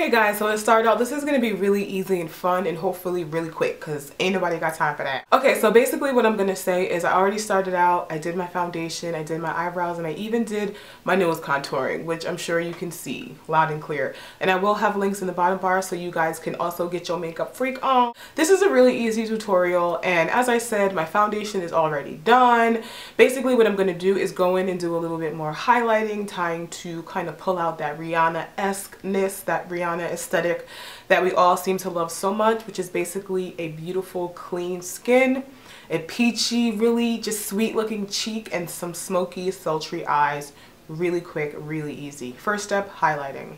Okay guys, so to start out, this is going to be really easy and fun and hopefully really quick because ain't nobody got time for that. Okay, so basically what I'm going to say is I already started out, I did my foundation, I did my eyebrows, and I even did my nose contouring, which I'm sure you can see loud and clear. And I will have links in the bottom bar so you guys can also get your makeup freak on. This is a really easy tutorial, and as I said, my foundation is already done. Basically what I'm going to do is go in and do a little bit more highlighting, trying to kind of pull out that Rihanna-esque-ness, that Rihanna aesthetic that we all seem to love so much, which is basically a beautiful clean skin, a peachy, really just sweet looking cheek, and some smoky sultry eyes. Really quick, really easy. First step, highlighting.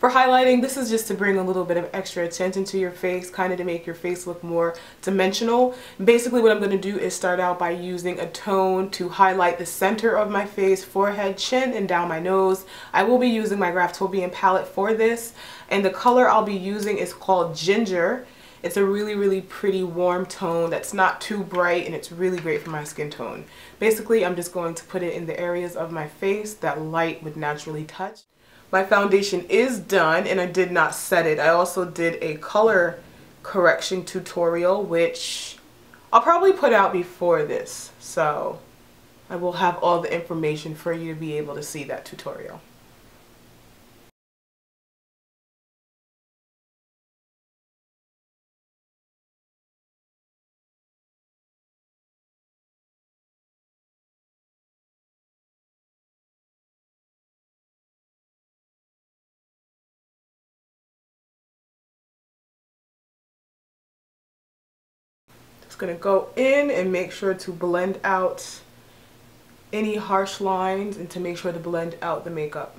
For highlighting, this is just to bring a little bit of extra attention to your face, kind of to make your face look more dimensional. Basically what I'm going to do is start out by using a tone to highlight the center of my face, forehead, chin, and down my nose. I will be using my Graftobian palette for this, and the color I'll be using is called Ginger. It's a really pretty warm tone that's not too bright, and it's really great for my skin tone. Basically, I'm just going to put it in the areas of my face that light would naturally touch. My foundation is done and I did not set it. I also did a color correction tutorial, which I'll probably put out before this. So I will have all the information for you to be able to see that tutorial. Just gonna go in and make sure to blend out any harsh lines and to make sure to blend out the makeup.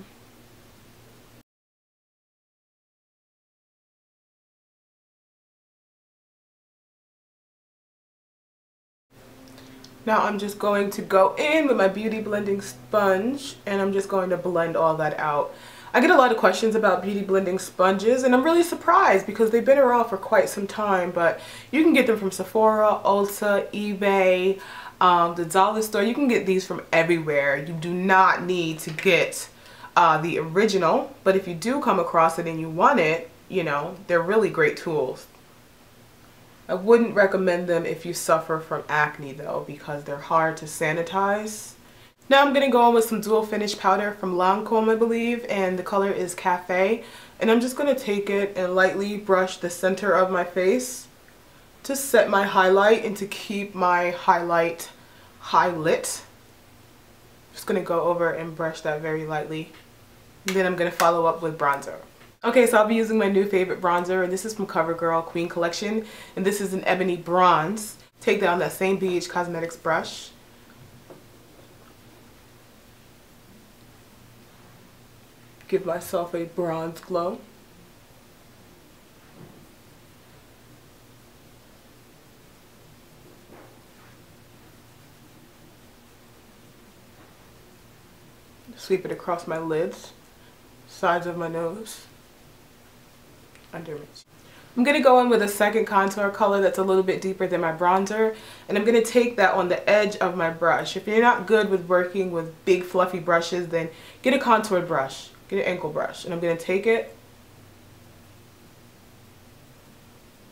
Now I'm just going to go in with my beauty blending sponge and I'm just going to blend all that out. I get a lot of questions about beauty blending sponges, and I'm really surprised because they've been around for quite some time, but you can get them from Sephora, Ulta, eBay, the dollar store. You can get these from everywhere. You do not need to get the original, but if you do come across it and you want it, you know, they're really great tools. I wouldn't recommend them if you suffer from acne though, because they're hard to sanitize. Now I'm going to go in with some dual finish powder from Lancome, I believe, and the color is Cafe. And I'm just going to take it and lightly brush the center of my face to set my highlight and to keep my highlight high lit. Just going to go over and brush that very lightly. And then I'm going to follow up with bronzer. Okay, so I'll be using my new favorite bronzer, and this is from CoverGirl Queen Collection, and this is an ebony bronze. Take that on that same BH Cosmetics brush. Give myself a bronze glow. Sweep it across my lids, sides of my nose, under my chin. I'm going to go in with a second contour color that's a little bit deeper than my bronzer, and I'm going to take that on the edge of my brush. If you're not good with working with big fluffy brushes, then get a contour brush. Get an ankle brush, and I'm going to take it.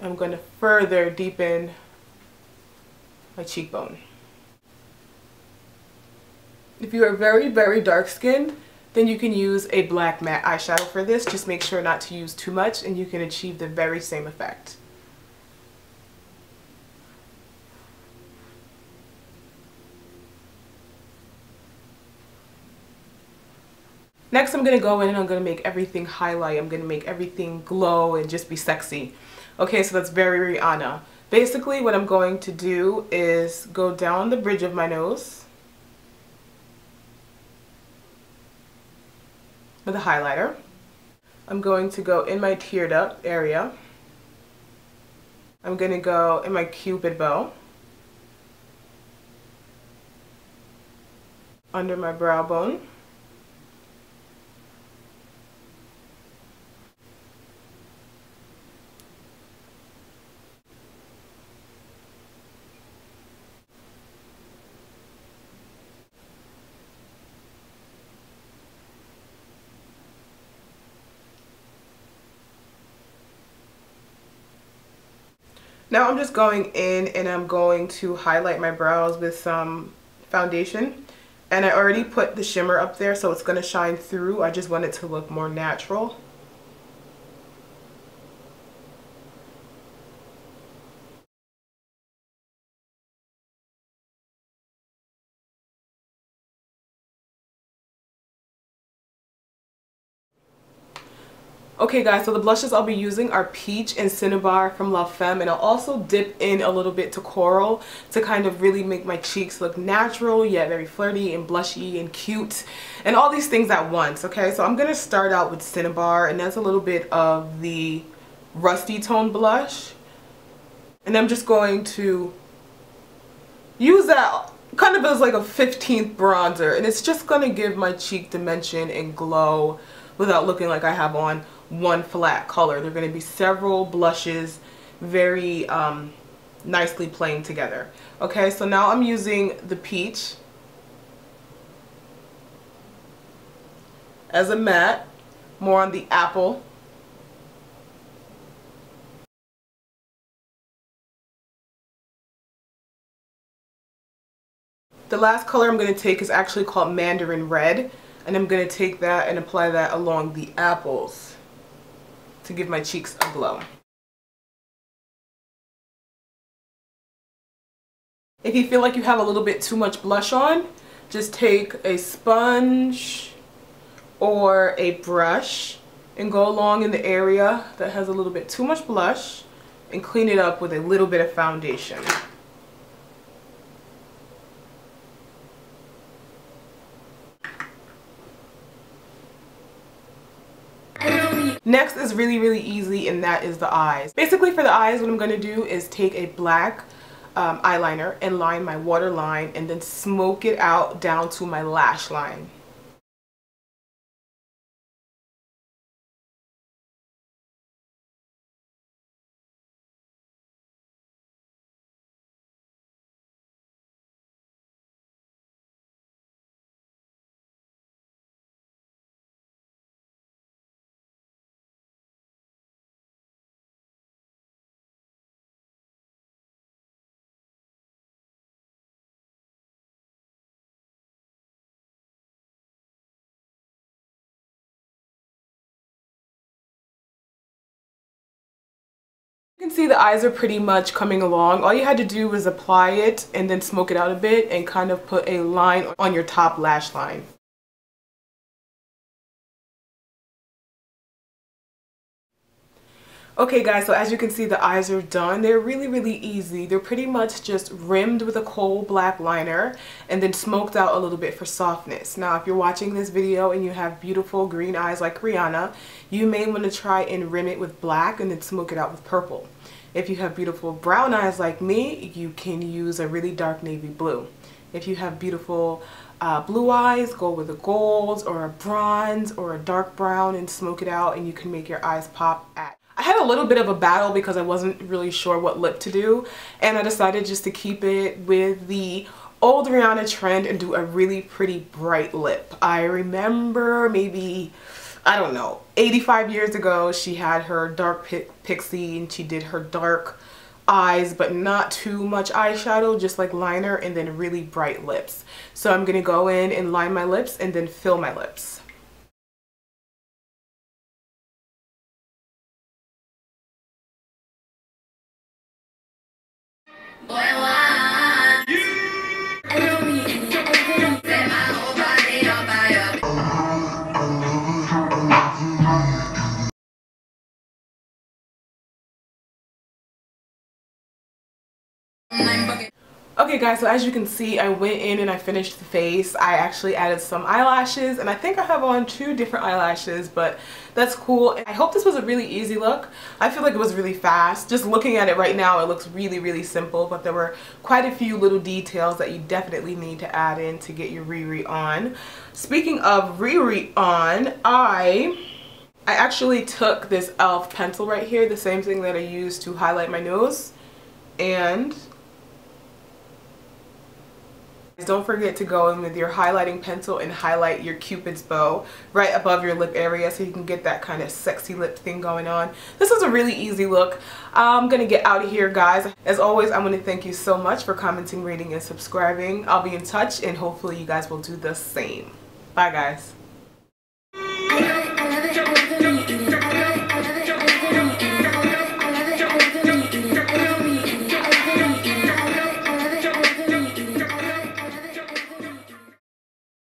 I'm going to further deepen my cheekbone. If you are very dark skinned, then you can use a black matte eyeshadow for this. Just make sure not to use too much and you can achieve the very same effect. Next, I'm going to go in and I'm going to make everything highlight. I'm going to make everything glow and just be sexy. Okay, so that's very Rihanna. Basically, what I'm going to do is go down the bridge of my nose with a highlighter. I'm going to go in my teared up area. I'm going to go in my cupid bow, under my brow bone, Now I'm just going in and I'm going to highlight my brows with some foundation. And I already put the shimmer up there, so it's going to shine through. I just want it to look more natural. Okay guys, so the blushes I'll be using are Peach and Cinnabar from La Femme, and I'll also dip in a little bit to Coral to kind of really make my cheeks look natural yet very flirty and blushy and cute and all these things at once. Okay, so I'm going to start out with Cinnabar, and that's a little bit of the Rusty Tone blush, and I'm just going to use that kind of as like a 15th bronzer, and it's just going to give my cheek dimension and glow without looking like I have on one flat color. There are going to be several blushes very nicely playing together. Okay, so now I'm using the Peach as a matte, more on the apple. The last color I'm going to take is actually called Mandarin Red, and I'm going to take that and apply that along the apples to give my cheeks a glow. If you feel like you have a little bit too much blush on, just take a sponge or a brush and go along in the area that has a little bit too much blush and clean it up with a little bit of foundation. Next is really easy, and that is the eyes. Basically for the eyes, what I'm going to do is take a black eyeliner and line my waterline and then smoke it out down to my lash line. You can see the eyes are pretty much coming along. All you had to do was apply it and then smoke it out a bit and kind of put a line on your top lash line. Okay guys, so as you can see, the eyes are done. They're really easy. They're pretty much just rimmed with a coal black liner and then smoked out a little bit for softness. Now if you're watching this video and you have beautiful green eyes like Rihanna, you may want to try and rim it with black and then smoke it out with purple. If you have beautiful brown eyes like me, you can use a really dark navy blue. If you have beautiful blue eyes, go with a gold or a bronze or a dark brown and smoke it out, and you can make your eyes pop at. I had a little bit of a battle because I wasn't really sure what lip to do, and I decided just to keep it with the old Rihanna trend and do a really pretty bright lip. I remember maybe, I don't know, 85 years ago she had her dark pixie and she did her dark eyes but not too much eyeshadow, just like liner, and then really bright lips. So I'm gonna go in and line my lips and then fill my lips. Okay guys, so as you can see, I went in and I finished the face. I actually added some eyelashes, and I think I have on 2 different eyelashes, but that's cool. I hope this was a really easy look. I feel like it was really fast. Just looking at it right now, it looks really simple, but there were quite a few little details that you definitely need to add in to get your Riri on. Speaking of Riri on, I actually took this e.l.f. pencil right here, the same thing that I used to highlight my nose, and Don't forget to go in with your highlighting pencil and highlight your Cupid's bow right above your lip area so you can get that kind of sexy lip thing going on. This is a really easy look. I'm gonna get out of here, guys. As always, I want to thank you so much for commenting, rating, and subscribing. I'll be in touch and hopefully you guys will do the same. Bye, guys.